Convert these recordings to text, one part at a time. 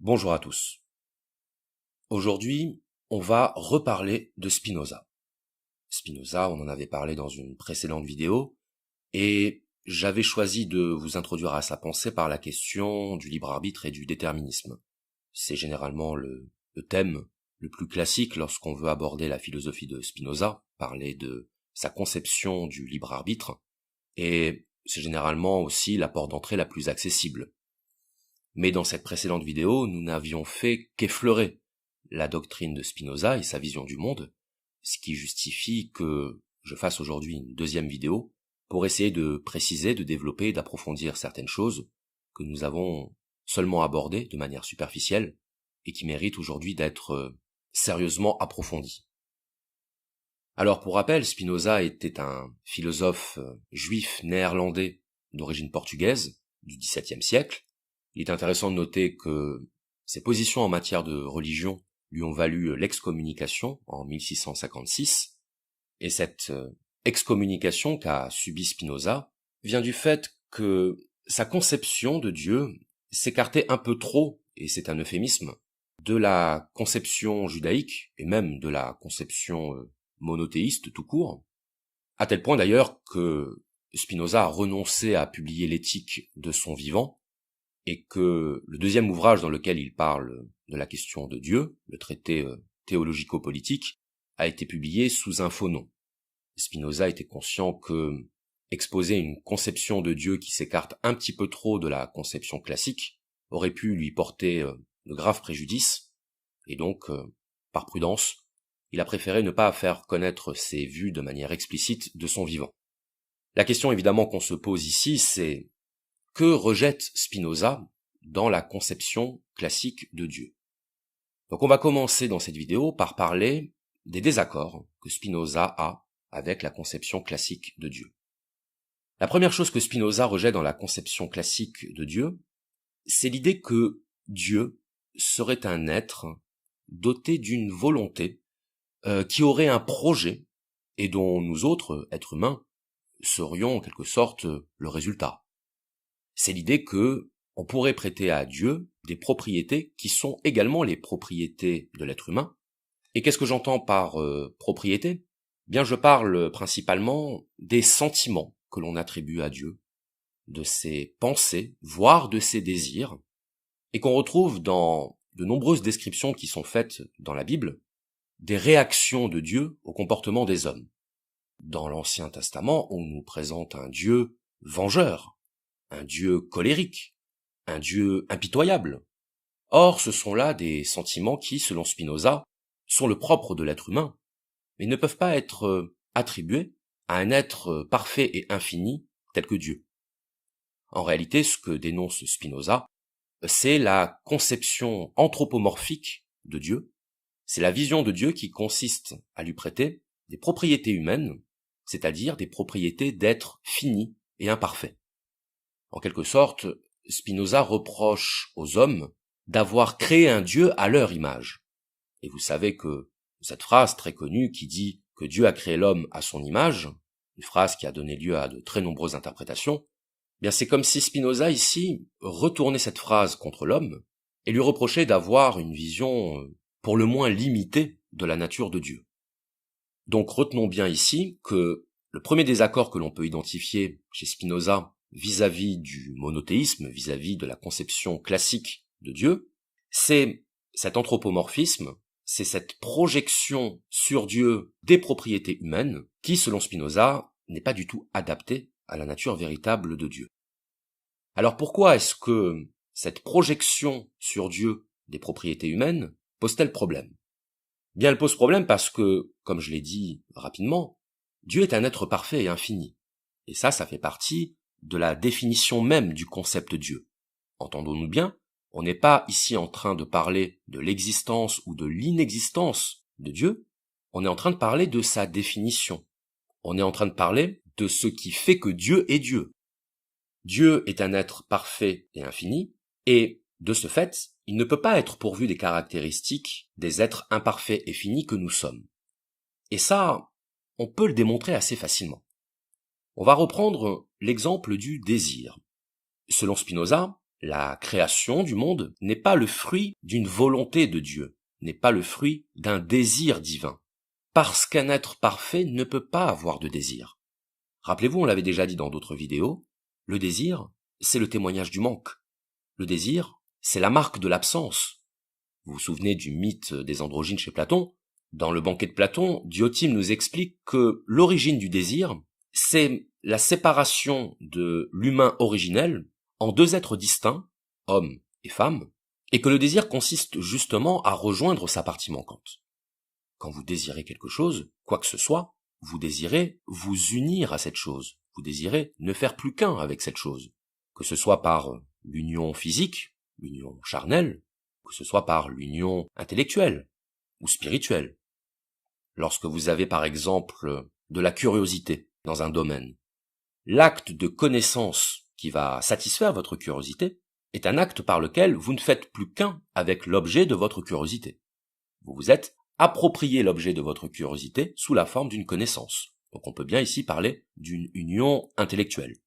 Bonjour à tous. Aujourd'hui, on va reparler de Spinoza. Spinoza, on en avait parlé dans une précédente vidéo, et j'avais choisi de vous introduire à sa pensée par la question du libre arbitre et du déterminisme. C'est généralement le thème le plus classique lorsqu'on veut aborder la philosophie de Spinoza, parler de sa conception du libre arbitre, et c'est généralement aussi la porte d'entrée la plus accessible. Mais dans cette précédente vidéo, nous n'avions fait qu'effleurer la doctrine de Spinoza et sa vision du monde, ce qui justifie que je fasse aujourd'hui une deuxième vidéo pour essayer de préciser, de développer, d'approfondir certaines choses que nous avons seulement abordées de manière superficielle et qui méritent aujourd'hui d'être sérieusement approfondies. Alors pour rappel, Spinoza était un philosophe juif néerlandais d'origine portugaise du XVIIe siècle. Il est intéressant de noter que ses positions en matière de religion lui ont valu l'excommunication en 1656, et cette excommunication qu'a subie Spinoza vient du fait que sa conception de Dieu s'écartait un peu trop, et c'est un euphémisme, de la conception judaïque, et même de la conception monothéiste tout court, à tel point d'ailleurs que Spinoza a renoncé à publier l'éthique de son vivant, et que le deuxième ouvrage dans lequel il parle de la question de Dieu, le traité théologico-politique, a été publié sous un faux nom. Spinoza était conscient que exposer une conception de Dieu qui s'écarte un petit peu trop de la conception classique aurait pu lui porter de graves préjudices, et donc, par prudence, il a préféré ne pas faire connaître ses vues de manière explicite de son vivant. La question évidemment qu'on se pose ici, c'est: que rejette Spinoza dans la conception classique de Dieu? Donc on va commencer dans cette vidéo par parler des désaccords que Spinoza a avec la conception classique de Dieu. La première chose que Spinoza rejette dans la conception classique de Dieu, c'est l'idée que Dieu serait un être doté d'une volonté qui aurait un projet et dont nous autres, êtres humains, serions en quelque sorte le résultat. C'est l'idée que on pourrait prêter à Dieu des propriétés qui sont également les propriétés de l'être humain. Et qu'est-ce que j'entends par propriété? Bien, je parle principalement des sentiments que l'on attribue à Dieu, de ses pensées, voire de ses désirs, et qu'on retrouve dans de nombreuses descriptions qui sont faites dans la Bible, des réactions de Dieu au comportement des hommes. Dans l'Ancien Testament, on nous présente un Dieu vengeur, un Dieu colérique, un Dieu impitoyable. Or, ce sont là des sentiments qui, selon Spinoza, sont le propre de l'être humain, mais ne peuvent pas être attribués à un être parfait et infini tel que Dieu. En réalité, ce que dénonce Spinoza, c'est la conception anthropomorphique de Dieu, c'est la vision de Dieu qui consiste à lui prêter des propriétés humaines, c'est-à-dire des propriétés d'être fini et imparfait. En quelque sorte, Spinoza reproche aux hommes d'avoir créé un Dieu à leur image. Et vous savez que cette phrase très connue qui dit que Dieu a créé l'homme à son image, une phrase qui a donné lieu à de très nombreuses interprétations, bien c'est comme si Spinoza ici retournait cette phrase contre l'homme et lui reprochait d'avoir une vision pour le moins limitée de la nature de Dieu. Donc retenons bien ici que le premier désaccord que l'on peut identifier chez Spinoza vis-à-vis du monothéisme, vis-à-vis de la conception classique de Dieu, c'est cet anthropomorphisme, c'est cette projection sur Dieu des propriétés humaines qui, selon Spinoza, n'est pas du tout adaptée à la nature véritable de Dieu. Alors pourquoi est-ce que cette projection sur Dieu des propriétés humaines pose-t-elle problème? Bien, elle pose problème parce que, comme je l'ai dit rapidement, Dieu est un être parfait et infini. Et ça fait partie de la définition même du concept Dieu. Entendons-nous bien, on n'est pas ici en train de parler de l'existence ou de l'inexistence de Dieu, on est en train de parler de sa définition. On est en train de parler de ce qui fait que Dieu est Dieu. Dieu est un être parfait et infini, et de ce fait, il ne peut pas être pourvu des caractéristiques des êtres imparfaits et finis que nous sommes. Et ça, on peut le démontrer assez facilement. On va reprendre l'exemple du désir. Selon Spinoza, La création du monde n'est pas le fruit d'une volonté de Dieu, n'est pas le fruit d'un désir divin, parce qu'un être parfait ne peut pas avoir de désir. Rappelez-vous, on l'avait déjà dit dans d'autres vidéos, le désir, c'est le témoignage du manque. Le désir, c'est la marque de l'absence. Vous vous souvenez du mythe des androgynes chez Platon? Dans le banquet de Platon, Diotime nous explique que l'origine du désir, c'est la séparation de l'humain originel en deux êtres distincts, homme et femme, et que le désir consiste justement à rejoindre sa partie manquante. Quand vous désirez quelque chose, quoi que ce soit, vous désirez vous unir à cette chose, vous désirez ne faire plus qu'un avec cette chose, que ce soit par l'union physique, l'union charnelle, que ce soit par l'union intellectuelle ou spirituelle. Lorsque vous avez par exemple de la curiosité dans un domaine, l'acte de connaissance qui va satisfaire votre curiosité est un acte par lequel vous ne faites plus qu'un avec l'objet de votre curiosité. Vous vous êtes approprié l'objet de votre curiosité sous la forme d'une connaissance. Donc on peut bien ici parler d'une union intellectuelle.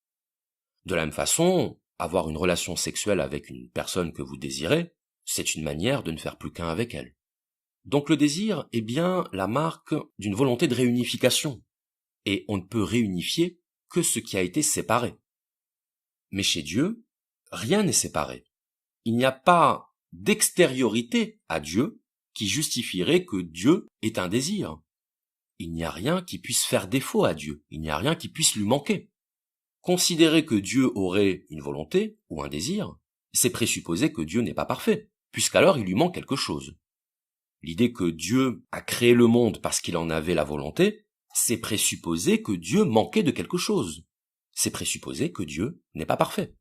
De la même façon, avoir une relation sexuelle avec une personne que vous désirez, c'est une manière de ne faire plus qu'un avec elle. Donc le désir est bien la marque d'une volonté de réunification. Et on ne peut réunifier que ce qui a été séparé. Mais chez Dieu, rien n'est séparé. Il n'y a pas d'extériorité à Dieu qui justifierait que Dieu ait un désir. Il n'y a rien qui puisse faire défaut à Dieu. Il n'y a rien qui puisse lui manquer. Considérer que Dieu aurait une volonté ou un désir, c'est présupposer que Dieu n'est pas parfait, puisqu'alors il lui manque quelque chose. L'idée que Dieu a créé le monde parce qu'il en avait la volonté, c'est présupposer que Dieu manquait de quelque chose. C'est présupposer que Dieu n'est pas parfait.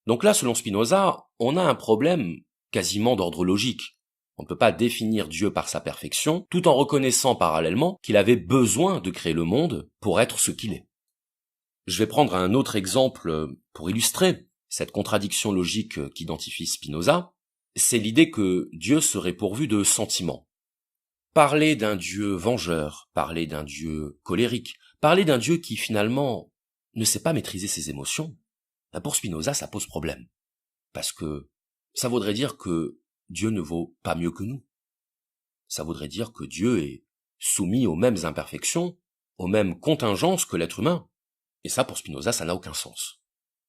Donc là, selon Spinoza, on a un problème quasiment d'ordre logique. On ne peut pas définir Dieu par sa perfection, tout en reconnaissant parallèlement qu'il avait besoin de créer le monde pour être ce qu'il est. Je vais prendre un autre exemple pour illustrer cette contradiction logique qu'identifie Spinoza. C'est l'idée que Dieu serait pourvu de sentiments. Parler d'un Dieu vengeur, parler d'un Dieu colérique, parler d'un Dieu qui finalement ne sait pas maîtriser ses émotions, pour Spinoza ça pose problème. Parce que ça voudrait dire que Dieu ne vaut pas mieux que nous. Ça voudrait dire que Dieu est soumis aux mêmes imperfections, aux mêmes contingences que l'être humain. Et ça, pour Spinoza, ça n'a aucun sens.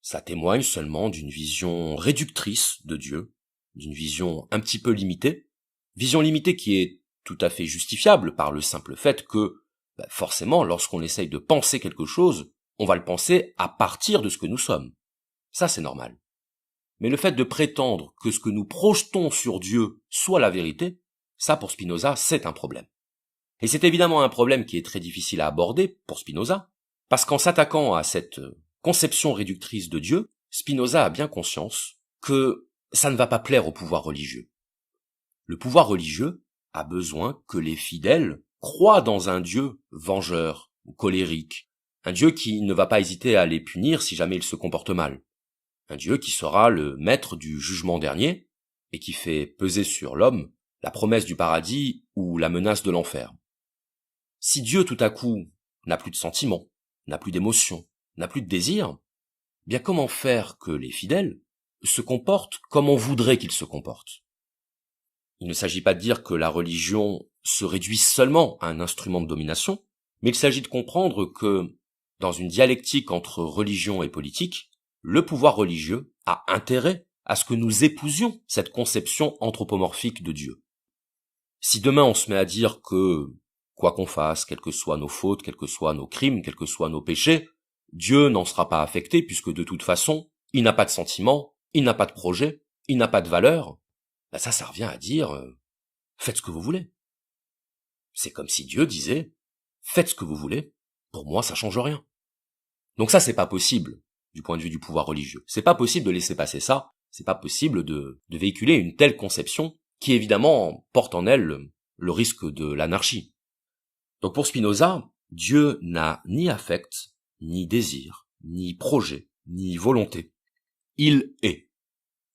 Ça témoigne seulement d'une vision réductrice de Dieu, d'une vision un petit peu limitée, vision limitée qui est tout à fait justifiable par le simple fait que, forcément, lorsqu'on essaye de penser quelque chose, on va le penser à partir de ce que nous sommes. Ça, c'est normal. Mais le fait de prétendre que ce que nous projetons sur Dieu soit la vérité, ça, pour Spinoza, c'est un problème. Et c'est évidemment un problème qui est très difficile à aborder pour Spinoza, parce qu'en s'attaquant à cette conception réductrice de Dieu, Spinoza a bien conscience que ça ne va pas plaire au pouvoir religieux. Le pouvoir religieux a besoin que les fidèles croient dans un Dieu vengeur ou colérique, un Dieu qui ne va pas hésiter à les punir si jamais ils se comportent mal, un Dieu qui sera le maître du jugement dernier et qui fait peser sur l'homme la promesse du paradis ou la menace de l'enfer. Si Dieu tout à coup n'a plus de sentiments, n'a plus d'émotions, n'a plus de désir, bien comment faire que les fidèles se comportent comme on voudrait qu'ils se comportent? Il ne s'agit pas de dire que la religion se réduit seulement à un instrument de domination, mais il s'agit de comprendre que, dans une dialectique entre religion et politique, le pouvoir religieux a intérêt à ce que nous épousions cette conception anthropomorphique de Dieu. Si demain on se met à dire que, quoi qu'on fasse, quelles que soient nos fautes, quels que soient nos crimes, quels que soient nos péchés, Dieu n'en sera pas affecté puisque de toute façon, il n'a pas de sentiments, il n'a pas de projet, il n'a pas de valeur, ça revient à dire faites ce que vous voulez. C'est comme si Dieu disait faites ce que vous voulez, pour moi ça change rien. Donc ça c'est pas possible du point de vue du pouvoir religieux. C'est pas possible de laisser passer ça, c'est pas possible de véhiculer une telle conception qui évidemment porte en elle le risque de l'anarchie. Donc pour Spinoza, Dieu n'a ni affect, ni désir, ni projet, ni volonté. Il est.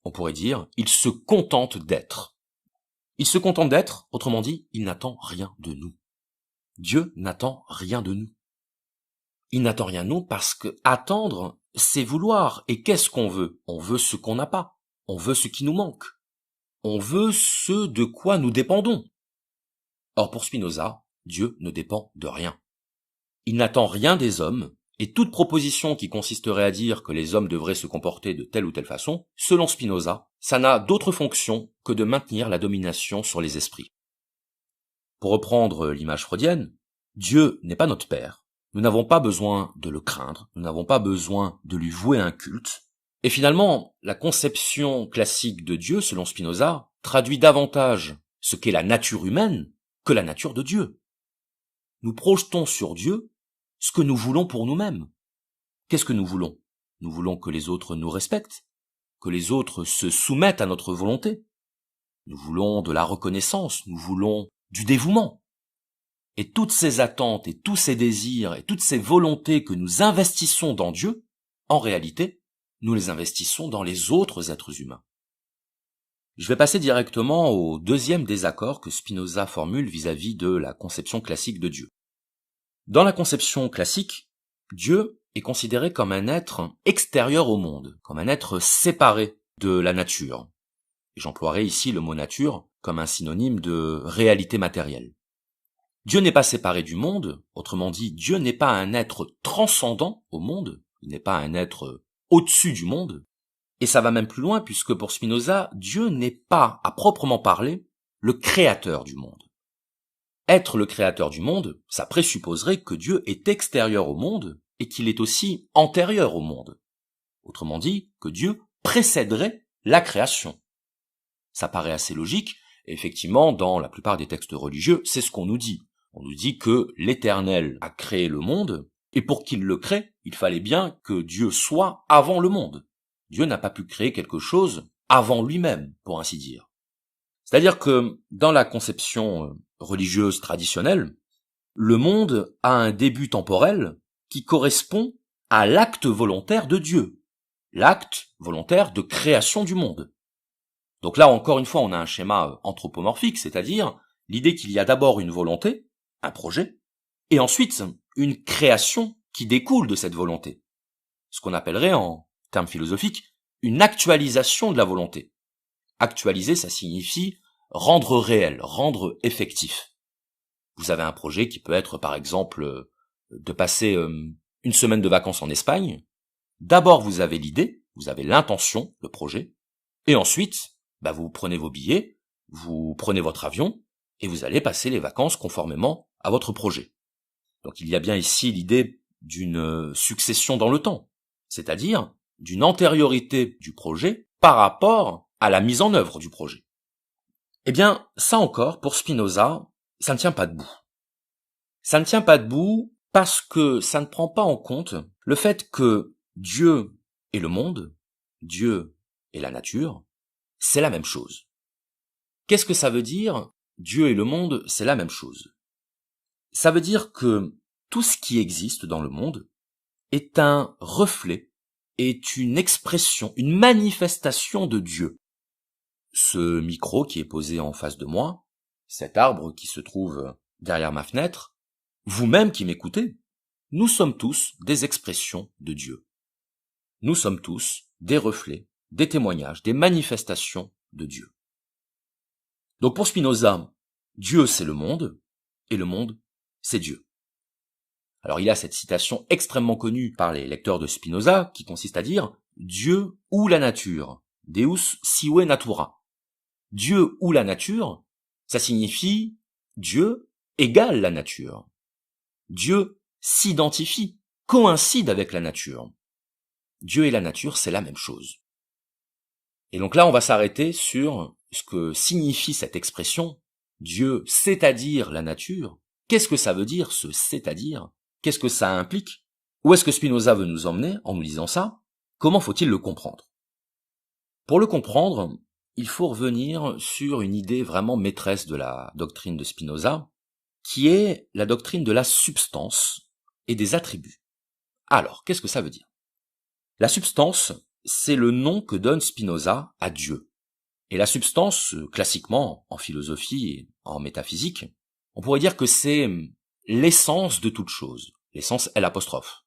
On pourrait dire, il se contente d'être. Il se contente d'être, autrement dit, il n'attend rien de nous. Dieu n'attend rien de nous. Il n'attend rien de nous parce que attendre, c'est vouloir. Et qu'est-ce qu'on veut? On veut ce qu'on n'a pas. On veut ce qui nous manque. On veut ce de quoi nous dépendons. Or pour Spinoza, Dieu ne dépend de rien. Il n'attend rien des hommes, et toute proposition qui consisterait à dire que les hommes devraient se comporter de telle ou telle façon, selon Spinoza, ça n'a d'autre fonction que de maintenir la domination sur les esprits. Pour reprendre l'image freudienne, Dieu n'est pas notre Père. Nous n'avons pas besoin de le craindre, nous n'avons pas besoin de lui vouer un culte. Et finalement, la conception classique de Dieu, selon Spinoza, traduit davantage ce qu'est la nature humaine que la nature de Dieu. Nous projetons sur Dieu ce que nous voulons pour nous-mêmes. Qu'est-ce que nous voulons? Nous voulons que les autres nous respectent, que les autres se soumettent à notre volonté. Nous voulons de la reconnaissance, nous voulons du dévouement. Et toutes ces attentes et tous ces désirs et toutes ces volontés que nous investissons dans Dieu, en réalité, nous les investissons dans les autres êtres humains. Je vais passer directement au deuxième désaccord que Spinoza formule vis-à-vis de la conception classique de Dieu. Dans la conception classique, Dieu est considéré comme un être extérieur au monde, comme un être séparé de la nature. Et j'emploierai ici le mot nature comme un synonyme de réalité matérielle. Dieu n'est pas séparé du monde, autrement dit, Dieu n'est pas un être transcendant au monde, il n'est pas un être au-dessus du monde, et ça va même plus loin puisque pour Spinoza, Dieu n'est pas, à proprement parler, le créateur du monde. Être le créateur du monde, ça présupposerait que Dieu est extérieur au monde et qu'il est aussi antérieur au monde. Autrement dit, que Dieu précéderait la création. Ça paraît assez logique, et effectivement, dans la plupart des textes religieux, c'est ce qu'on nous dit. On nous dit que l'Éternel a créé le monde, et pour qu'il le crée, il fallait bien que Dieu soit avant le monde. Dieu n'a pas pu créer quelque chose avant lui-même, pour ainsi dire. C'est-à-dire que, dans la conception religieuse traditionnelle, le monde a un début temporel qui correspond à l'acte volontaire de Dieu, l'acte volontaire de création du monde. Donc là, encore une fois, on a un schéma anthropomorphique, c'est-à-dire l'idée qu'il y a d'abord une volonté, un projet, et ensuite une création qui découle de cette volonté. Ce qu'on appellerait, en termes philosophiques, une actualisation de la volonté. Actualiser, ça signifie rendre réel, rendre effectif. Vous avez un projet qui peut être, par exemple, de passer une semaine de vacances en Espagne. D'abord, vous avez l'idée, vous avez l'intention, le projet, et ensuite, vous prenez vos billets, vous prenez votre avion, et vous allez passer les vacances conformément à votre projet. Donc il y a bien ici l'idée d'une succession dans le temps, c'est-à-dire d'une antériorité du projet par rapport à la mise en œuvre du projet. Eh bien, ça encore, pour Spinoza, ça ne tient pas debout. Ça ne tient pas debout parce que ça ne prend pas en compte le fait que Dieu et le monde, Dieu et la nature, c'est la même chose. Qu'est-ce que ça veut dire? Dieu et le monde, c'est la même chose. Ça veut dire que tout ce qui existe dans le monde est un reflet, est une expression, une manifestation de Dieu. Ce micro qui est posé en face de moi, cet arbre qui se trouve derrière ma fenêtre, vous-même qui m'écoutez, nous sommes tous des expressions de Dieu. Nous sommes tous des reflets, des témoignages, des manifestations de Dieu. Donc pour Spinoza, Dieu c'est le monde, et le monde c'est Dieu. Alors il y a cette citation extrêmement connue par les lecteurs de Spinoza, qui consiste à dire « Dieu ou la nature, Deus sive natura ». Dieu ou la nature, ça signifie Dieu égale la nature. Dieu s'identifie, coïncide avec la nature. Dieu et la nature, c'est la même chose. Et donc là, on va s'arrêter sur ce que signifie cette expression Dieu, c'est-à-dire la nature. Qu'est-ce que ça veut dire, ce c'est-à-dire? Qu'est-ce que ça implique? Où est-ce que Spinoza veut nous emmener en nous disant ça? Comment faut-il le comprendre? Pour le comprendre, il faut revenir sur une idée vraiment maîtresse de la doctrine de Spinoza, qui est la doctrine de la substance et des attributs. Alors, qu'est-ce que ça veut dire? La substance, c'est le nom que donne Spinoza à Dieu. Et la substance, classiquement, en philosophie et en métaphysique, on pourrait dire que c'est l'essence de toute chose. L'essence est l'apostrophe.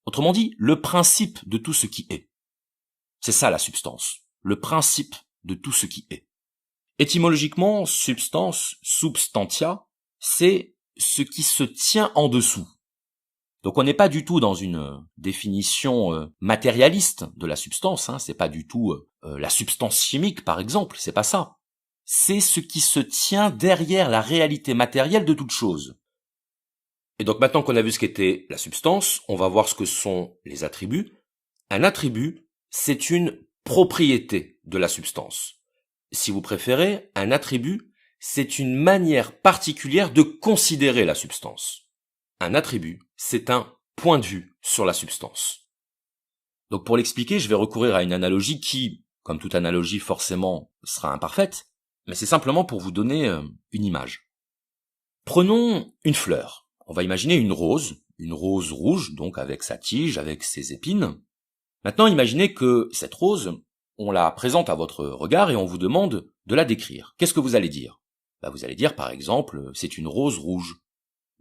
Autrement dit, le principe de tout ce qui est. C'est ça la substance, le principe de tout ce qui est. Étymologiquement, substance, substantia, c'est ce qui se tient en dessous. Donc on n'est pas du tout dans une définition matérialiste de la substance, c'est pas du tout la substance chimique par exemple, c'est pas ça. C'est ce qui se tient derrière la réalité matérielle de toute chose. Et donc maintenant qu'on a vu ce qu'était la substance, on va voir ce que sont les attributs. Un attribut, c'est une propriété de la substance. Si vous préférez, un attribut, c'est une manière particulière de considérer la substance. Un attribut, c'est un point de vue sur la substance. Donc pour l'expliquer, je vais recourir à une analogie qui, comme toute analogie forcément, sera imparfaite, mais c'est simplement pour vous donner une image. Prenons une fleur. On va imaginer une rose rouge, donc avec sa tige, avec ses épines. Maintenant, imaginez que cette rose, on la présente à votre regard et on vous demande de la décrire. Qu'est-ce que vous allez dire ? Vous allez dire par exemple, c'est une rose rouge.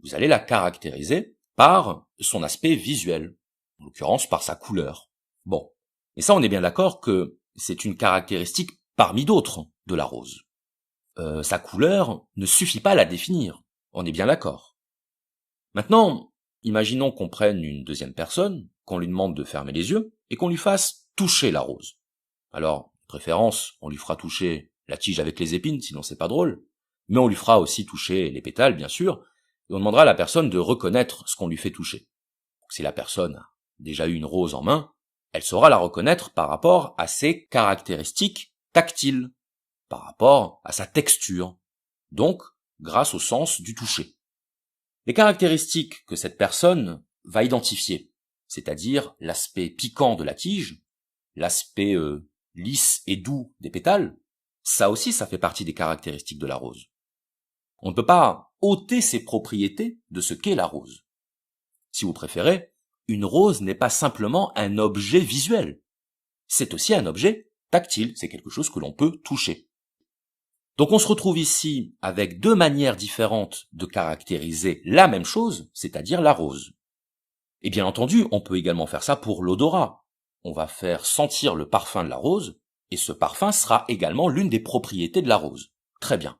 Vous allez la caractériser par son aspect visuel, en l'occurrence par sa couleur. Bon, et ça on est bien d'accord que c'est une caractéristique parmi d'autres de la rose. Sa couleur ne suffit pas à la définir, on est bien d'accord. Maintenant, imaginons qu'on prenne une deuxième personne, qu'on lui demande de fermer les yeux, et qu'on lui fasse toucher la rose. Alors, de préférence, on lui fera toucher la tige avec les épines, sinon c'est pas drôle, mais on lui fera aussi toucher les pétales, bien sûr, et on demandera à la personne de reconnaître ce qu'on lui fait toucher. Donc, si la personne a déjà eu une rose en main, elle saura la reconnaître par rapport à ses caractéristiques tactiles, par rapport à sa texture, donc grâce au sens du toucher. Les caractéristiques que cette personne va identifier, c'est-à-dire l'aspect piquant de la tige, l'aspect lisse et doux des pétales, ça aussi ça fait partie des caractéristiques de la rose. On ne peut pas ôter ces propriétés de ce qu'est la rose. Si vous préférez, une rose n'est pas simplement un objet visuel, c'est aussi un objet tactile, c'est quelque chose que l'on peut toucher. Donc on se retrouve ici avec deux manières différentes de caractériser la même chose, c'est-à-dire la rose. Et bien entendu, on peut également faire ça pour l'odorat. On va faire sentir le parfum de la rose, et ce parfum sera également l'une des propriétés de la rose. Très bien.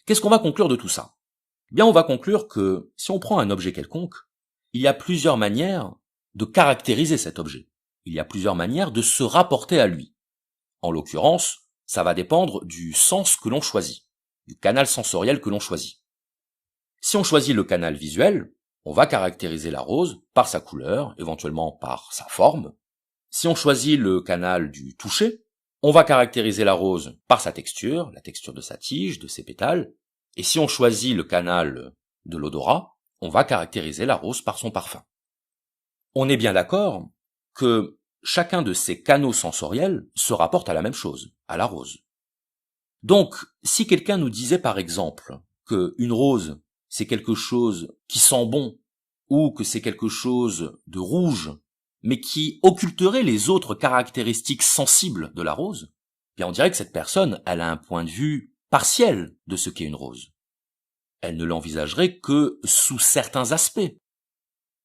Qu'est-ce qu'on va conclure de tout ça ? Bien, on va conclure que si on prend un objet quelconque, il y a plusieurs manières de caractériser cet objet. Il y a plusieurs manières de se rapporter à lui. En l'occurrence, ça va dépendre du sens que l'on choisit, du canal sensoriel que l'on choisit. Si on choisit le canal visuel, on va caractériser la rose par sa couleur, éventuellement par sa forme. Si on choisit le canal du toucher, on va caractériser la rose par sa texture, la texture de sa tige, de ses pétales. Et si on choisit le canal de l'odorat, on va caractériser la rose par son parfum. On est bien d'accord que chacun de ces canaux sensoriels se rapporte à la même chose, à la rose. Donc, si quelqu'un nous disait par exemple qu'une rose, c'est quelque chose qui sent bon, ou que c'est quelque chose de rouge, mais qui occulterait les autres caractéristiques sensibles de la rose, bien on dirait que cette personne, elle a un point de vue partiel de ce qu'est une rose. Elle ne l'envisagerait que sous certains aspects.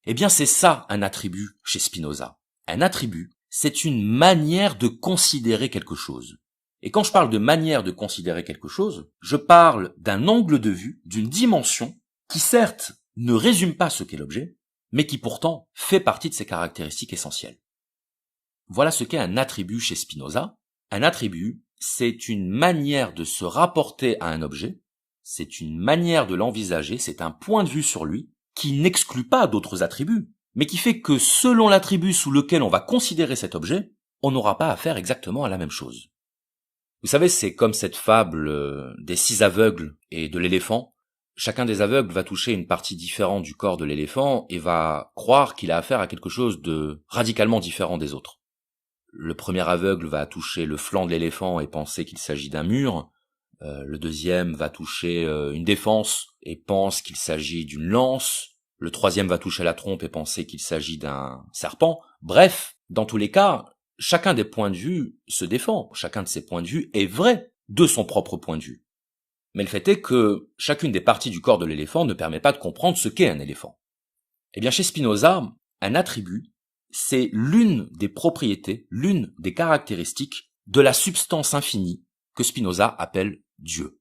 Eh bien c'est ça un attribut chez Spinoza. Un attribut, c'est une manière de considérer quelque chose. Et quand je parle de manière de considérer quelque chose, je parle d'un angle de vue, d'une dimension, qui certes ne résume pas ce qu'est l'objet, mais qui pourtant fait partie de ses caractéristiques essentielles. Voilà ce qu'est un attribut chez Spinoza. Un attribut, c'est une manière de se rapporter à un objet, c'est une manière de l'envisager, c'est un point de vue sur lui, qui n'exclut pas d'autres attributs, mais qui fait que selon l'attribut sous lequel on va considérer cet objet, on n'aura pas affaire exactement à la même chose. Vous savez, c'est comme cette fable des 6 aveugles et de l'éléphant. Chacun des aveugles va toucher une partie différente du corps de l'éléphant et va croire qu'il a affaire à quelque chose de radicalement différent des autres. Le premier aveugle va toucher le flanc de l'éléphant et penser qu'il s'agit d'un mur. Le deuxième va toucher une défense et pense qu'il s'agit d'une lance. Le troisième va toucher la trompe et penser qu'il s'agit d'un serpent. Bref, dans tous les cas, chacun des points de vue se défend. Chacun de ces points de vue est vrai de son propre point de vue. Mais le fait est que chacune des parties du corps de l'éléphant ne permet pas de comprendre ce qu'est un éléphant. Eh bien, chez Spinoza, un attribut, c'est l'une des propriétés, l'une des caractéristiques de la substance infinie que Spinoza appelle Dieu.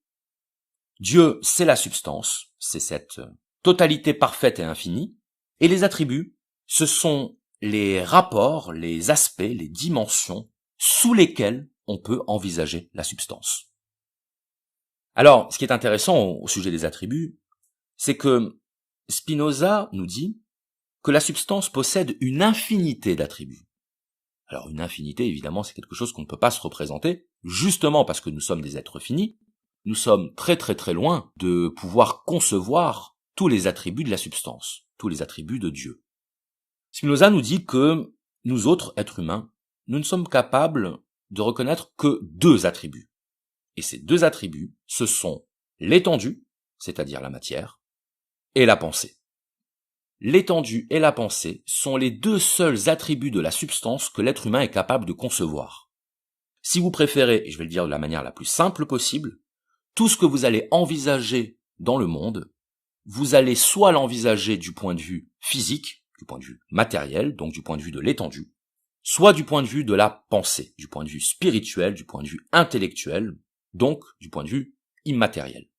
Dieu, c'est la substance, c'est cette totalité parfaite et infinie, et les attributs, ce sont les rapports, les aspects, les dimensions sous lesquels on peut envisager la substance. Alors, ce qui est intéressant au sujet des attributs, c'est que Spinoza nous dit que la substance possède une infinité d'attributs. Alors une infinité, évidemment, c'est quelque chose qu'on ne peut pas se représenter, justement parce que nous sommes des êtres finis, nous sommes très très très loin de pouvoir concevoir tous les attributs de la substance, tous les attributs de Dieu. Spinoza nous dit que nous autres, êtres humains, nous ne sommes capables de reconnaître que deux attributs. Et ces deux attributs, ce sont l'étendue, c'est-à-dire la matière, et la pensée. L'étendue et la pensée sont les deux seuls attributs de la substance que l'être humain est capable de concevoir. Si vous préférez, et je vais le dire de la manière la plus simple possible, tout ce que vous allez envisager dans le monde, vous allez soit l'envisager du point de vue physique, du point de vue matériel, donc du point de vue de l'étendue, soit du point de vue de la pensée, du point de vue spirituel, du point de vue intellectuel, donc du point de vue immatériel.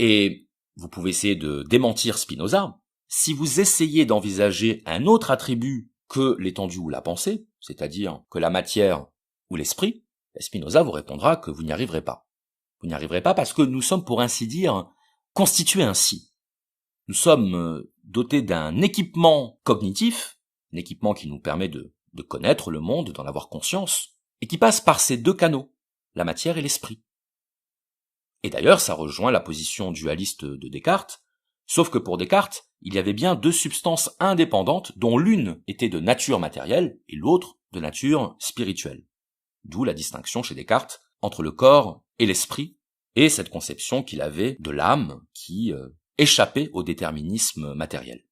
Et vous pouvez essayer de démentir Spinoza. Si vous essayez d'envisager un autre attribut que l'étendue ou la pensée, c'est-à-dire que la matière ou l'esprit, Spinoza vous répondra que vous n'y arriverez pas. Vous n'y arriverez pas parce que nous sommes, pour ainsi dire, constitués ainsi. Nous sommes dotés d'un équipement cognitif, un équipement qui nous permet de connaître le monde, d'en avoir conscience, et qui passe par ces deux canaux, la matière et l'esprit. Et d'ailleurs, ça rejoint la position dualiste de Descartes, sauf que pour Descartes, il y avait bien deux substances indépendantes dont l'une était de nature matérielle et l'autre de nature spirituelle. D'où la distinction chez Descartes entre le corps et l'esprit, et cette conception qu'il avait de l'âme qui échappait au déterminisme matériel.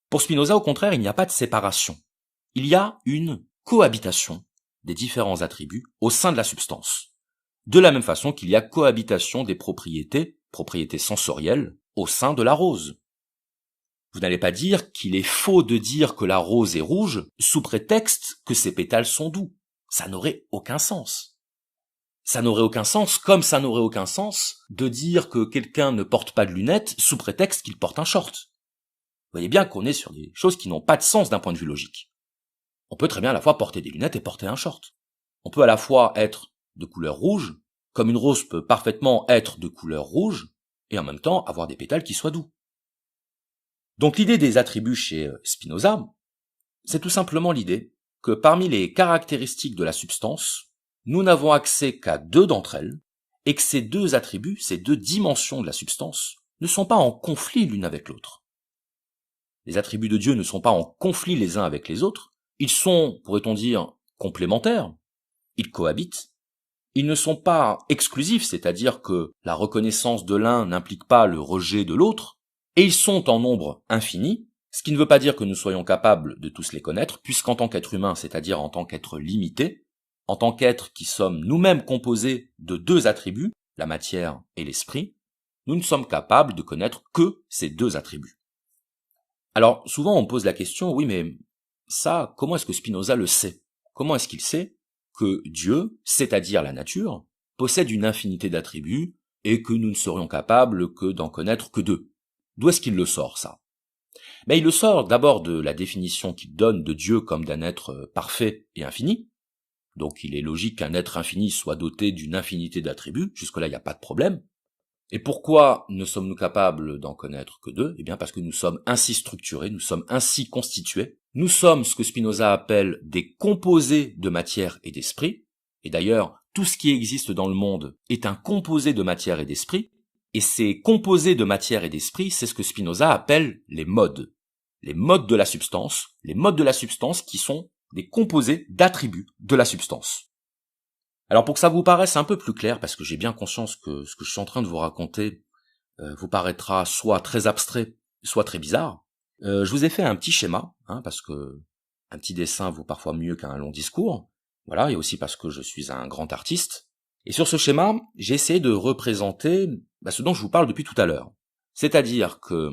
Pour Spinoza, au contraire, il n'y a pas de séparation. Il y a une cohabitation des différents attributs au sein de la substance. De la même façon qu'il y a cohabitation des propriétés sensorielles, au sein de la rose. Vous n'allez pas dire qu'il est faux de dire que la rose est rouge sous prétexte que ses pétales sont doux. Ça n'aurait aucun sens. Ça n'aurait aucun sens, comme ça n'aurait aucun sens de dire que quelqu'un ne porte pas de lunettes sous prétexte qu'il porte un short. Vous voyez bien qu'on est sur des choses qui n'ont pas de sens d'un point de vue logique. On peut très bien à la fois porter des lunettes et porter un short. On peut à la fois être de couleur rouge, comme une rose peut parfaitement être de couleur rouge, et en même temps avoir des pétales qui soient doux. Donc l'idée des attributs chez Spinoza, c'est tout simplement l'idée que parmi les caractéristiques de la substance, nous n'avons accès qu'à deux d'entre elles, et que ces deux attributs, ces deux dimensions de la substance, ne sont pas en conflit l'une avec l'autre. Les attributs de Dieu ne sont pas en conflit les uns avec les autres, ils sont, pourrait-on dire, complémentaires, ils cohabitent. Ils ne sont pas exclusifs, c'est-à-dire que la reconnaissance de l'un n'implique pas le rejet de l'autre, et ils sont en nombre infini, ce qui ne veut pas dire que nous soyons capables de tous les connaître, puisqu'en tant qu'être humain, c'est-à-dire en tant qu'être limité, en tant qu'être qui sommes nous-mêmes composés de deux attributs, la matière et l'esprit, nous ne sommes capables de connaître que ces deux attributs. Alors, souvent on pose la question, oui mais ça, comment est-ce que Spinoza le sait? Comment est-ce qu'il sait que Dieu, c'est-à-dire la nature, possède une infinité d'attributs et que nous ne serions capables que d'en connaître que deux? D'où est-ce qu'il le sort, ça? Ben, il le sort d'abord de la définition qu'il donne de Dieu comme d'un être parfait et infini. Donc il est logique qu'un être infini soit doté d'une infinité d'attributs, jusque-là il n'y a pas de problème. Et pourquoi ne sommes-nous capables d'en connaître que deux? Eh bien parce que nous sommes ainsi structurés, nous sommes ainsi constitués. Nous sommes ce que Spinoza appelle des composés de matière et d'esprit. Et d'ailleurs, tout ce qui existe dans le monde est un composé de matière et d'esprit. Et ces composés de matière et d'esprit, c'est ce que Spinoza appelle les modes. Les modes de la substance. Les modes de la substance qui sont des composés d'attributs de la substance. Alors pour que ça vous paraisse un peu plus clair, parce que j'ai bien conscience que ce que je suis en train de vous raconter vous paraîtra soit très abstrait, soit très bizarre, je vous ai fait un petit schéma, parce que un petit dessin vaut parfois mieux qu'un long discours, voilà, et aussi parce que je suis un grand artiste. Et sur ce schéma, j'ai essayé de représenter ce dont je vous parle depuis tout à l'heure. C'est-à-dire que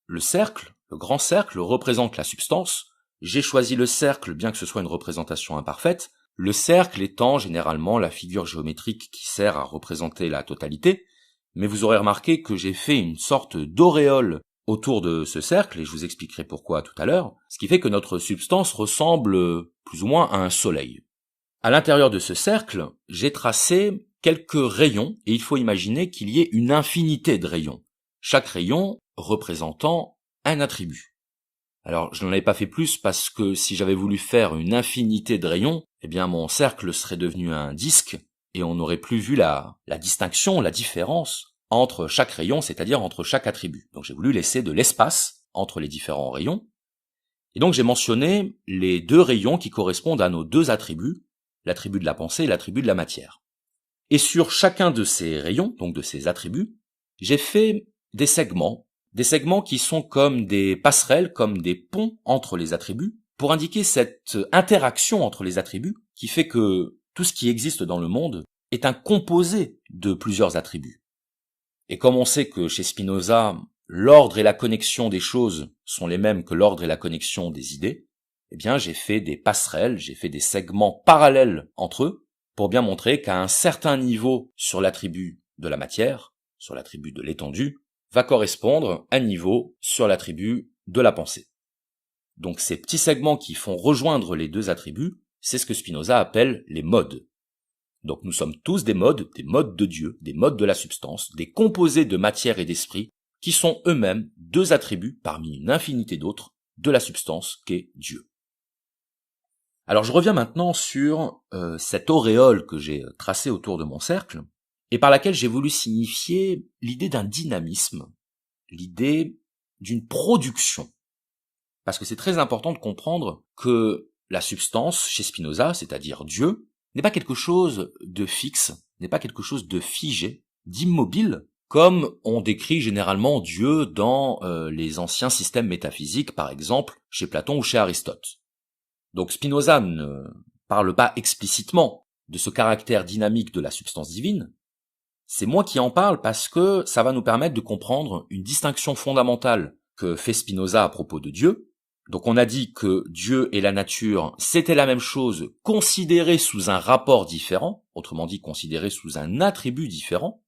le cercle, Le grand cercle représente la substance. J'ai choisi le cercle bien que ce soit une représentation imparfaite, le cercle étant généralement la figure géométrique qui sert à représenter la totalité, mais vous aurez remarqué que j'ai fait une sorte d'auréole autour de ce cercle, et je vous expliquerai pourquoi tout à l'heure, ce qui fait que notre substance ressemble plus ou moins à un soleil. À l'intérieur de ce cercle, j'ai tracé quelques rayons, et il faut imaginer qu'il y ait une infinité de rayons, chaque rayon représentant un attribut. Alors, je n'en avais pas fait plus parce que si j'avais voulu faire une infinité de rayons, eh bien mon cercle serait devenu un disque, et on n'aurait plus vu la distinction, la différence entre chaque rayon, c'est-à-dire entre chaque attribut. Donc j'ai voulu laisser de l'espace entre les différents rayons, et donc j'ai mentionné les deux rayons qui correspondent à nos deux attributs, l'attribut de la pensée et l'attribut de la matière. Et sur chacun de ces rayons, donc de ces attributs, j'ai fait des segments qui sont comme des passerelles, comme des ponts entre les attributs, pour indiquer cette interaction entre les attributs qui fait que tout ce qui existe dans le monde est un composé de plusieurs attributs. Et comme on sait que chez Spinoza, l'ordre et la connexion des choses sont les mêmes que l'ordre et la connexion des idées, eh bien j'ai fait des passerelles, j'ai fait des segments parallèles entre eux, pour bien montrer qu'à un certain niveau sur l'attribut de la matière, sur l'attribut de l'étendue, va correspondre un niveau sur l'attribut de la pensée. Donc ces petits segments qui font rejoindre les deux attributs, c'est ce que Spinoza appelle les modes. Donc nous sommes tous des modes de Dieu, des modes de la substance, des composés de matière et d'esprit, qui sont eux-mêmes deux attributs parmi une infinité d'autres de la substance qu'est Dieu. Alors je reviens maintenant sur cette auréole que j'ai tracée autour de mon cercle, et par laquelle j'ai voulu signifier l'idée d'un dynamisme, l'idée d'une production. Parce que c'est très important de comprendre que la substance, chez Spinoza, c'est-à-dire Dieu, n'est pas quelque chose de fixe, n'est pas quelque chose de figé, d'immobile, comme on décrit généralement Dieu dans les anciens systèmes métaphysiques, par exemple chez Platon ou chez Aristote. Donc Spinoza ne parle pas explicitement de ce caractère dynamique de la substance divine. C'est moi qui en parle parce que ça va nous permettre de comprendre une distinction fondamentale que fait Spinoza à propos de Dieu. Donc on a dit que Dieu et la nature, c'était la même chose, considérée sous un rapport différent, autrement dit considérée sous un attribut différent.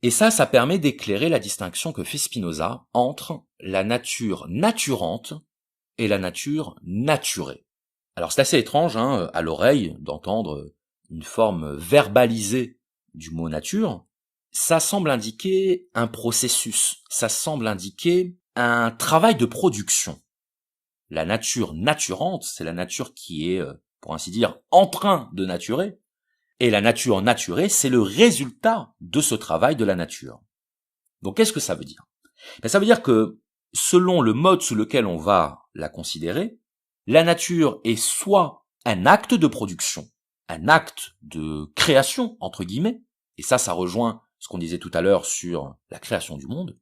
Et ça permet d'éclairer la distinction que fait Spinoza entre la nature naturante et la nature naturée. Alors c'est assez étrange à l'oreille d'entendre une forme verbalisée du mot nature. Ça semble indiquer un processus, ça semble indiquer un travail de production. La nature naturante, c'est la nature qui est, pour ainsi dire, en train de naturer, et la nature naturée, c'est le résultat de ce travail de la nature. Donc qu'est-ce que ça veut dire? Ça veut dire que, selon le mode sous lequel on va la considérer, la nature est soit un acte de production, un acte de création, entre guillemets, et ça rejoint ce qu'on disait tout à l'heure sur la création du monde.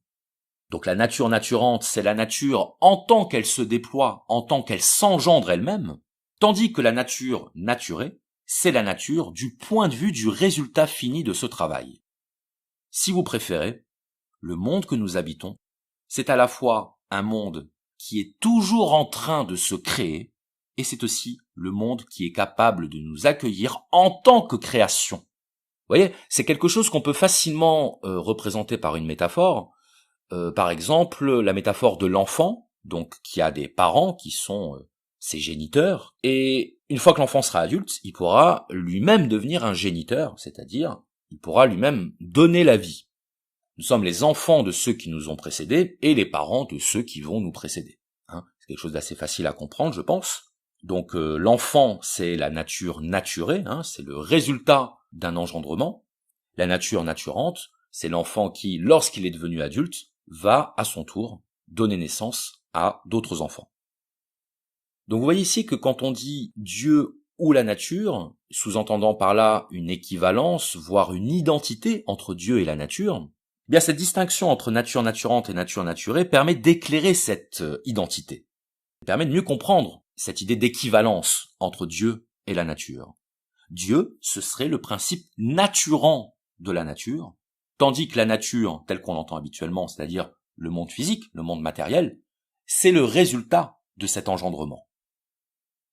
Donc la nature naturante, c'est la nature en tant qu'elle se déploie, en tant qu'elle s'engendre elle-même, tandis que la nature naturée, c'est la nature du point de vue du résultat fini de ce travail. Si vous préférez, le monde que nous habitons, c'est à la fois un monde qui est toujours en train de se créer, et c'est aussi le monde qui est capable de nous accueillir en tant que création. Vous voyez, c'est quelque chose qu'on peut facilement représenter par une métaphore. Par exemple, la métaphore de l'enfant, donc qui a des parents qui sont ses géniteurs, et une fois que l'enfant sera adulte, il pourra lui-même devenir un géniteur, c'est-à-dire il pourra lui-même donner la vie. Nous sommes les enfants de ceux qui nous ont précédés et les parents de ceux qui vont nous précéder. C'est quelque chose d'assez facile à comprendre, je pense. Donc l'enfant, c'est la nature naturée, c'est le résultat d'un engendrement. La nature naturante, c'est l'enfant qui, lorsqu'il est devenu adulte, va à son tour donner naissance à d'autres enfants. Donc vous voyez ici que quand on dit Dieu ou la nature, sous-entendant par là une équivalence, voire une identité entre Dieu et la nature, eh bien cette distinction entre nature naturante et nature naturée permet d'éclairer cette identité, permet de mieux comprendre cette idée d'équivalence entre Dieu et la nature. Dieu, ce serait le principe naturant de la nature, tandis que la nature, telle qu'on l'entend habituellement, c'est-à-dire le monde physique, le monde matériel, c'est le résultat de cet engendrement.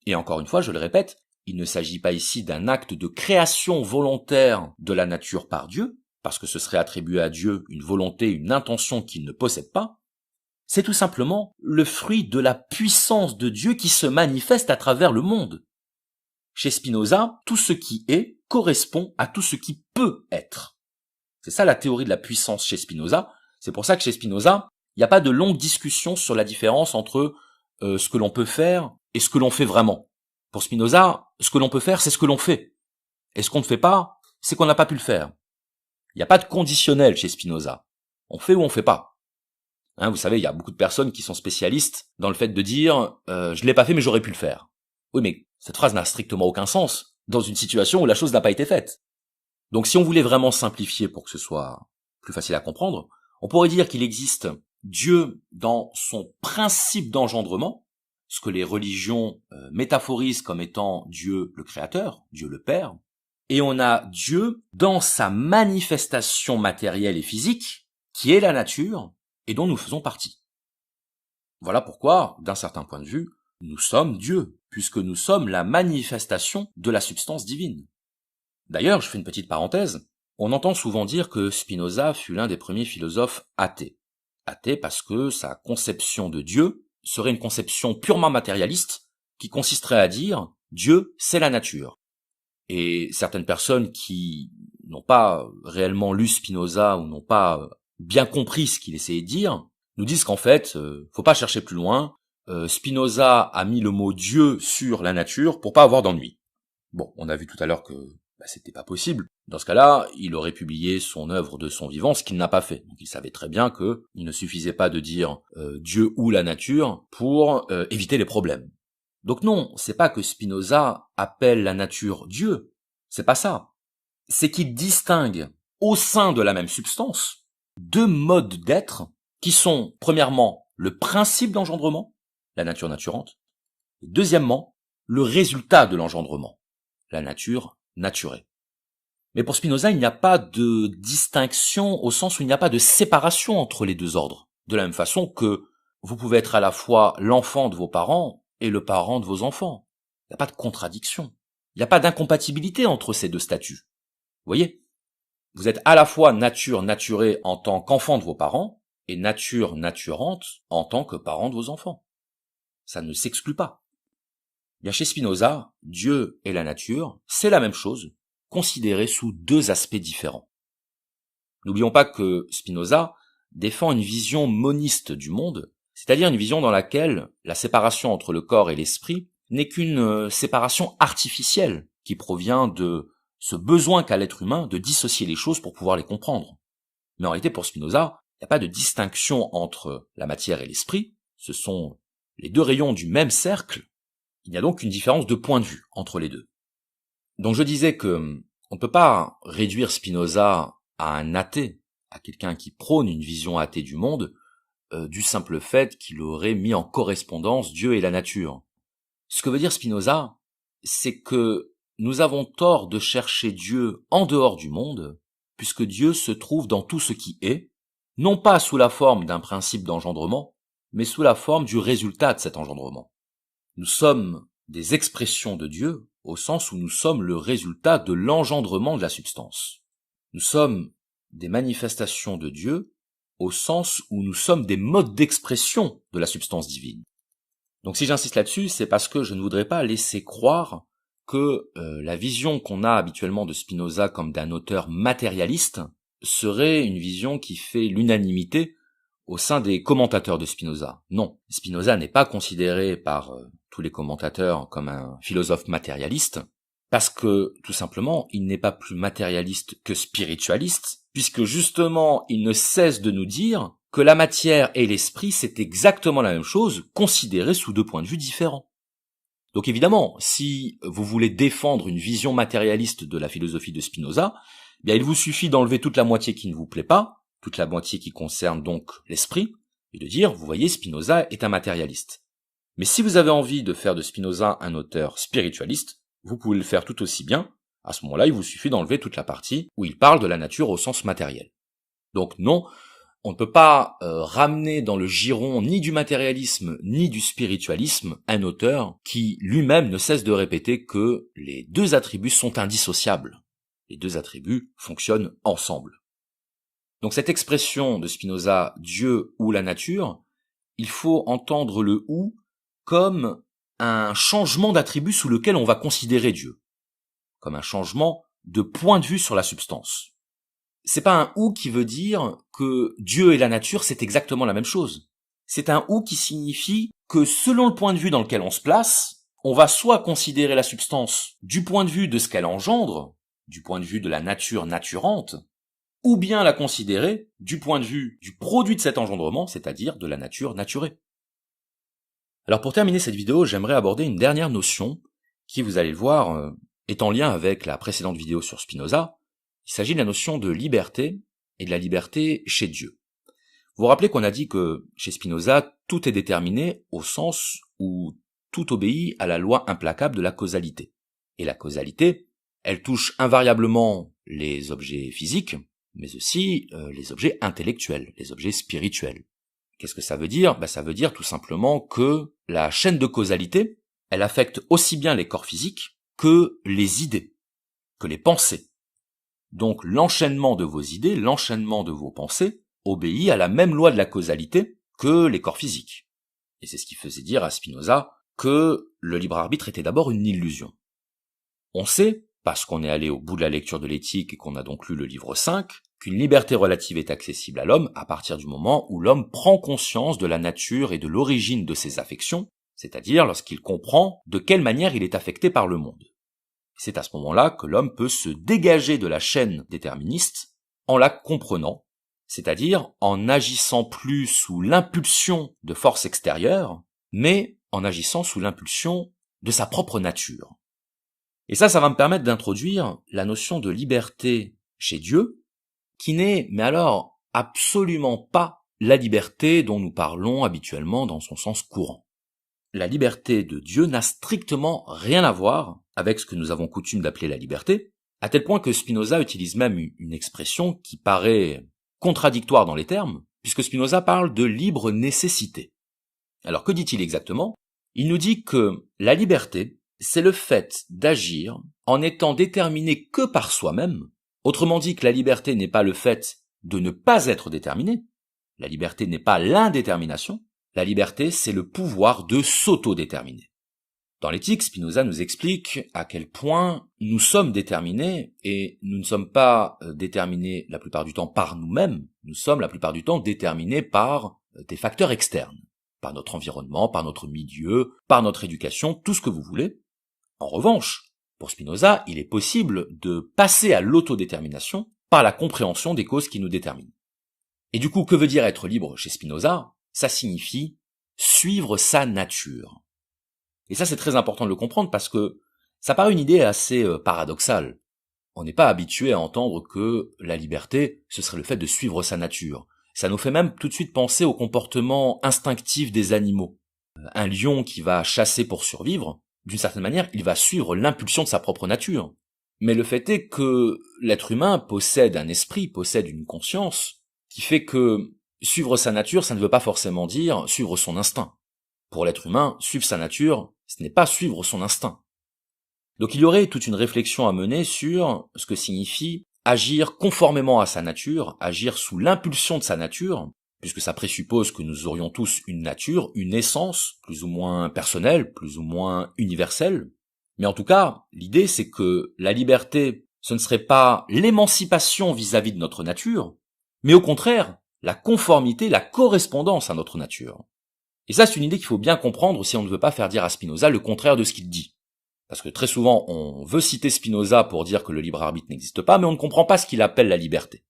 Et encore une fois, je le répète, il ne s'agit pas ici d'un acte de création volontaire de la nature par Dieu, parce que ce serait attribuer à Dieu une volonté, une intention qu'il ne possède pas. C'est tout simplement le fruit de la puissance de Dieu qui se manifeste à travers le monde. Chez Spinoza, tout ce qui est correspond à tout ce qui peut être. C'est ça la théorie de la puissance chez Spinoza. C'est pour ça que chez Spinoza, il n'y a pas de longue discussion sur la différence entre ce que l'on peut faire et ce que l'on fait vraiment. Pour Spinoza, ce que l'on peut faire, c'est ce que l'on fait. Et ce qu'on ne fait pas, c'est qu'on n'a pas pu le faire. Il n'y a pas de conditionnel chez Spinoza. On fait ou on fait pas. Vous savez, il y a beaucoup de personnes qui sont spécialistes dans le fait de dire je l'ai pas fait mais j'aurais pu le faire. Oui, mais cette phrase n'a strictement aucun sens dans une situation où la chose n'a pas été faite. Donc si on voulait vraiment simplifier pour que ce soit plus facile à comprendre, on pourrait dire qu'il existe Dieu dans son principe d'engendrement, ce que les religions métaphorisent comme étant Dieu le Créateur, Dieu le Père, et on a Dieu dans sa manifestation matérielle et physique, qui est la nature, et dont nous faisons partie. Voilà pourquoi, d'un certain point de vue, nous sommes Dieu, puisque nous sommes la manifestation de la substance divine. D'ailleurs, je fais une petite parenthèse, on entend souvent dire que Spinoza fut l'un des premiers philosophes athées. Athée parce que sa conception de Dieu serait une conception purement matérialiste, qui consisterait à dire « Dieu, c'est la nature ». Et certaines personnes qui n'ont pas réellement lu Spinoza ou n'ont pas bien compris ce qu'il essayait de dire, nous disent qu'en fait, faut pas chercher plus loin, Spinoza a mis le mot Dieu sur la nature pour pas avoir d'ennui. Bon, on a vu tout à l'heure que c'était pas possible. Dans ce cas-là, il aurait publié son œuvre de son vivant, ce qu'il n'a pas fait. Donc il savait très bien que il ne suffisait pas de dire Dieu ou la nature pour éviter les problèmes. Donc non, c'est pas que Spinoza appelle la nature Dieu, c'est pas ça. C'est qu'il distingue au sein de la même substance deux modes d'être qui sont, premièrement, le principe d'engendrement, la nature naturante, et deuxièmement, le résultat de l'engendrement, la nature naturée. Mais pour Spinoza, il n'y a pas de distinction au sens où il n'y a pas de séparation entre les deux ordres. De la même façon que vous pouvez être à la fois l'enfant de vos parents et le parent de vos enfants. Il n'y a pas de contradiction. Il n'y a pas d'incompatibilité entre ces deux statuts. Vous voyez ? Vous êtes à la fois nature naturée en tant qu'enfant de vos parents et nature naturante en tant que parent de vos enfants. Ça ne s'exclut pas. Bien chez Spinoza, Dieu et la nature, c'est la même chose, considérée sous deux aspects différents. N'oublions pas que Spinoza défend une vision moniste du monde, c'est-à-dire une vision dans laquelle la séparation entre le corps et l'esprit n'est qu'une séparation artificielle qui provient de ce besoin qu'a l'être humain de dissocier les choses pour pouvoir les comprendre. Mais en réalité, pour Spinoza, il n'y a pas de distinction entre la matière et l'esprit, ce sont les deux rayons du même cercle, il y a donc une différence de point de vue entre les deux. Donc je disais que on ne peut pas réduire Spinoza à un athée, à quelqu'un qui prône une vision athée du monde, du simple fait qu'il aurait mis en correspondance Dieu et la nature. Ce que veut dire Spinoza, c'est que nous avons tort de chercher Dieu en dehors du monde, puisque Dieu se trouve dans tout ce qui est, non pas sous la forme d'un principe d'engendrement, mais sous la forme du résultat de cet engendrement. Nous sommes des expressions de Dieu, au sens où nous sommes le résultat de l'engendrement de la substance. Nous sommes des manifestations de Dieu, au sens où nous sommes des modes d'expression de la substance divine. Donc si j'insiste là-dessus, c'est parce que je ne voudrais pas laisser croire que la vision qu'on a habituellement de Spinoza comme d'un auteur matérialiste serait une vision qui fait l'unanimité au sein des commentateurs de Spinoza. Non, Spinoza n'est pas considéré par tous les commentateurs comme un philosophe matérialiste, parce que, tout simplement, il n'est pas plus matérialiste que spiritualiste, puisque justement, il ne cesse de nous dire que la matière et l'esprit, c'est exactement la même chose, considérée sous deux points de vue différents. Donc évidemment, si vous voulez défendre une vision matérialiste de la philosophie de Spinoza, bien il vous suffit d'enlever toute la moitié qui ne vous plaît pas, toute la moitié qui concerne donc l'esprit, et de dire, vous voyez, Spinoza est un matérialiste. Mais si vous avez envie de faire de Spinoza un auteur spiritualiste, vous pouvez le faire tout aussi bien. À ce moment-là, il vous suffit d'enlever toute la partie où il parle de la nature au sens matériel. Donc non, On ne peut pas ramener dans le giron ni du matérialisme ni du spiritualisme un auteur qui lui-même ne cesse de répéter que les deux attributs sont indissociables. Les deux attributs fonctionnent ensemble. Donc cette expression de Spinoza, Dieu ou la nature, il faut entendre le ou comme un changement d'attribut sous lequel on va considérer Dieu, comme un changement de point de vue sur la substance. C'est pas un ou qui veut dire que Dieu et la nature c'est exactement la même chose. C'est un ou qui signifie que selon le point de vue dans lequel on se place, on va soit considérer la substance du point de vue de ce qu'elle engendre, du point de vue de la nature naturante, ou bien la considérer du point de vue du produit de cet engendrement, c'est-à-dire de la nature naturée. Alors pour terminer cette vidéo, j'aimerais aborder une dernière notion qui, vous allez le voir, est en lien avec la précédente vidéo sur Spinoza. Il s'agit de la notion de liberté et de la liberté chez Dieu. Vous vous rappelez qu'on a dit que chez Spinoza, tout est déterminé au sens où tout obéit à la loi implacable de la causalité. Et la causalité, elle touche invariablement les objets physiques, mais aussi les objets intellectuels, les objets spirituels. Qu'est-ce que ça veut dire ? Ça veut dire tout simplement que la chaîne de causalité, elle affecte aussi bien les corps physiques que les idées, que les pensées. Donc l'enchaînement de vos idées, l'enchaînement de vos pensées, obéit à la même loi de la causalité que les corps physiques. Et c'est ce qui faisait dire à Spinoza que le libre arbitre était d'abord une illusion. On sait, parce qu'on est allé au bout de la lecture de l'éthique et qu'on a donc lu le livre 5, qu'une liberté relative est accessible à l'homme à partir du moment où l'homme prend conscience de la nature et de l'origine de ses affections, c'est-à-dire lorsqu'il comprend de quelle manière il est affecté par le monde. C'est à ce moment-là que l'homme peut se dégager de la chaîne déterministe en la comprenant, c'est-à-dire en n'agissant plus sous l'impulsion de forces extérieures, mais en agissant sous l'impulsion de sa propre nature. Et ça va me permettre d'introduire la notion de liberté chez Dieu, qui n'est, mais alors, absolument pas la liberté dont nous parlons habituellement dans son sens courant. La liberté de Dieu n'a strictement rien à voir avec ce que nous avons coutume d'appeler la liberté, à tel point que Spinoza utilise même une expression qui paraît contradictoire dans les termes, puisque Spinoza parle de libre nécessité. Alors que dit-il exactement ? Il nous dit que la liberté, c'est le fait d'agir en étant déterminé que par soi-même. Autrement dit que la liberté n'est pas le fait de ne pas être déterminé. La liberté n'est pas l'indétermination. La liberté, c'est le pouvoir de s'autodéterminer. Dans l'éthique, Spinoza nous explique à quel point nous sommes déterminés, et nous ne sommes pas déterminés la plupart du temps par nous-mêmes, nous sommes la plupart du temps déterminés par des facteurs externes, par notre environnement, par notre milieu, par notre éducation, tout ce que vous voulez. En revanche, pour Spinoza, il est possible de passer à l'autodétermination par la compréhension des causes qui nous déterminent. Et du coup, que veut dire être libre chez Spinoza ? Ça signifie suivre sa nature. Et ça, c'est très important de le comprendre parce que ça paraît une idée assez paradoxale. On n'est pas habitué à entendre que la liberté, ce serait le fait de suivre sa nature. Ça nous fait même tout de suite penser au comportement instinctif des animaux. Un lion qui va chasser pour survivre, d'une certaine manière, il va suivre l'impulsion de sa propre nature. Mais le fait est que l'être humain possède un esprit, possède une conscience, qui fait que suivre sa nature, ça ne veut pas forcément dire suivre son instinct. Pour l'être humain, suivre sa nature, ce n'est pas suivre son instinct. Donc il y aurait toute une réflexion à mener sur ce que signifie agir conformément à sa nature, agir sous l'impulsion de sa nature, puisque ça présuppose que nous aurions tous une nature, une essence, plus ou moins personnelle, plus ou moins universelle. Mais en tout cas, l'idée c'est que la liberté, ce ne serait pas l'émancipation vis-à-vis de notre nature, mais au contraire, la conformité, la correspondance à notre nature. Et ça, c'est une idée qu'il faut bien comprendre si on ne veut pas faire dire à Spinoza le contraire de ce qu'il dit. Parce que très souvent, on veut citer Spinoza pour dire que le libre arbitre n'existe pas, mais on ne comprend pas ce qu'il appelle la liberté.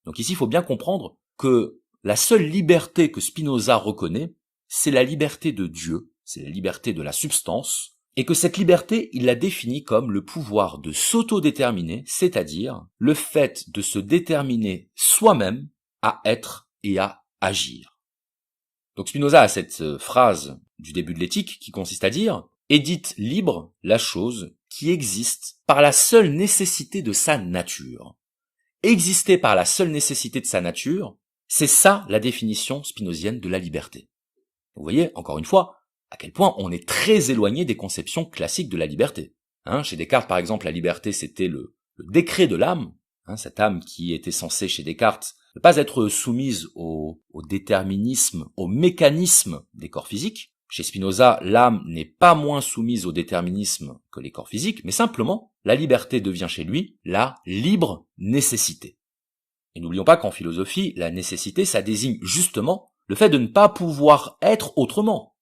Donc ici, il faut bien comprendre que la seule liberté que Spinoza reconnaît, c'est la liberté de Dieu, c'est la liberté de la substance, et que cette liberté, il la définit comme le pouvoir de s'autodéterminer, c'est-à-dire le fait de se déterminer soi-même à être et à agir. Donc Spinoza a cette phrase du début de l'éthique qui consiste à dire « Édite libre la chose qui existe par la seule nécessité de sa nature ». Exister par la seule nécessité de sa nature, C'est ça la définition spinozienne de la liberté. Vous voyez, encore une fois, à quel point on est très éloigné des conceptions classiques de la liberté. Chez Descartes, par exemple, la liberté, c'était le décret de l'âme, cette âme qui était censée, chez Descartes, ne pas être soumise au déterminisme, au mécanisme des corps physiques. Chez Spinoza, l'âme n'est pas moins soumise au déterminisme que les corps physiques, mais simplement, la liberté devient chez lui la libre nécessité. Et n'oublions pas qu'en philosophie, la nécessité, ça désigne justement le fait de ne pas pouvoir être autrement.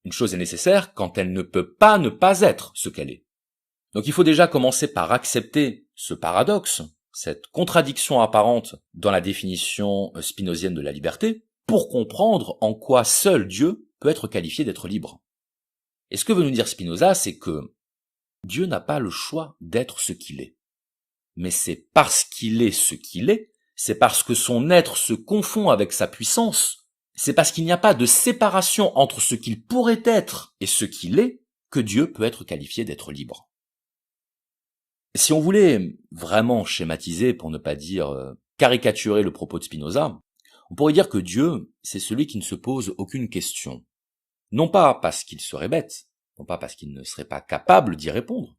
Une chose est nécessaire quand elle ne peut pas ne pas être ce qu'elle est. Donc il faut déjà commencer par accepter ce paradoxe, cette contradiction apparente dans la définition spinozienne de la liberté, pour comprendre en quoi seul Dieu peut être qualifié d'être libre. Et ce que veut nous dire Spinoza, c'est que Dieu n'a pas le choix d'être ce qu'il est. Mais c'est parce qu'il est ce qu'il est, c'est parce que son être se confond avec sa puissance, c'est parce qu'il n'y a pas de séparation entre ce qu'il pourrait être et ce qu'il est, que Dieu peut être qualifié d'être libre. Si on voulait vraiment schématiser, pour ne pas dire caricaturer le propos de Spinoza, on pourrait dire que Dieu, c'est celui qui ne se pose aucune question. Non pas parce qu'il serait bête, non pas parce qu'il ne serait pas capable d'y répondre,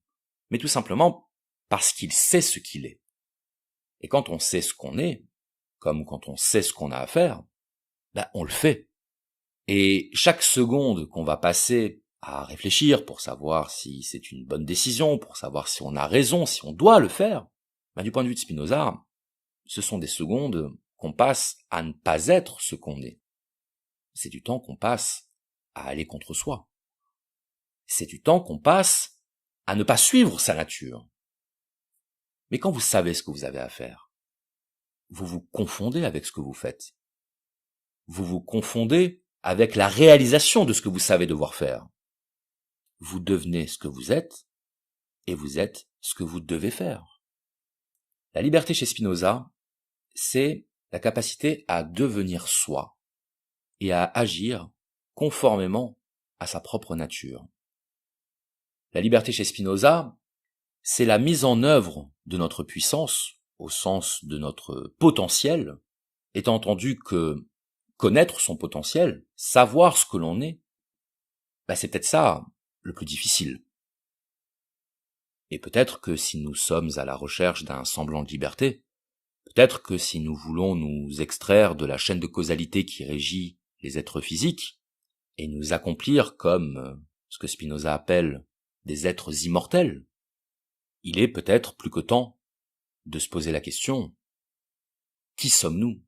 mais tout simplement parce qu'il sait ce qu'il est. Et quand on sait ce qu'on est, comme quand on sait ce qu'on a à faire, on le fait. Et chaque seconde qu'on va passer à réfléchir pour savoir si c'est une bonne décision, pour savoir si on a raison, si on doit le faire, du point de vue de Spinoza, ce sont des secondes qu'on passe à ne pas être ce qu'on est. C'est du temps qu'on passe à aller contre soi. C'est du temps qu'on passe à ne pas suivre sa nature. Mais quand vous savez ce que vous avez à faire, vous vous confondez avec ce que vous faites. Vous vous confondez avec la réalisation de ce que vous savez devoir faire. Vous devenez ce que vous êtes, et vous êtes ce que vous devez faire. La liberté chez Spinoza, c'est la capacité à devenir soi et à agir conformément à sa propre nature. La liberté chez Spinoza, c'est la mise en œuvre de notre puissance, au sens de notre potentiel, étant entendu que connaître son potentiel, savoir ce que l'on est, c'est peut-être ça le plus difficile. Et peut-être que si nous sommes à la recherche d'un semblant de liberté, peut-être que si nous voulons nous extraire de la chaîne de causalité qui régit les êtres physiques, et nous accomplir comme ce que Spinoza appelle des êtres immortels, il est peut-être plus que temps de se poser la question, qui sommes-nous?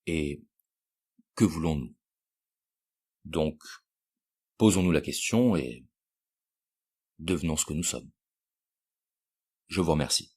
Et que voulons-nous? Donc, posons-nous la question et devenons ce que nous sommes. Je vous remercie.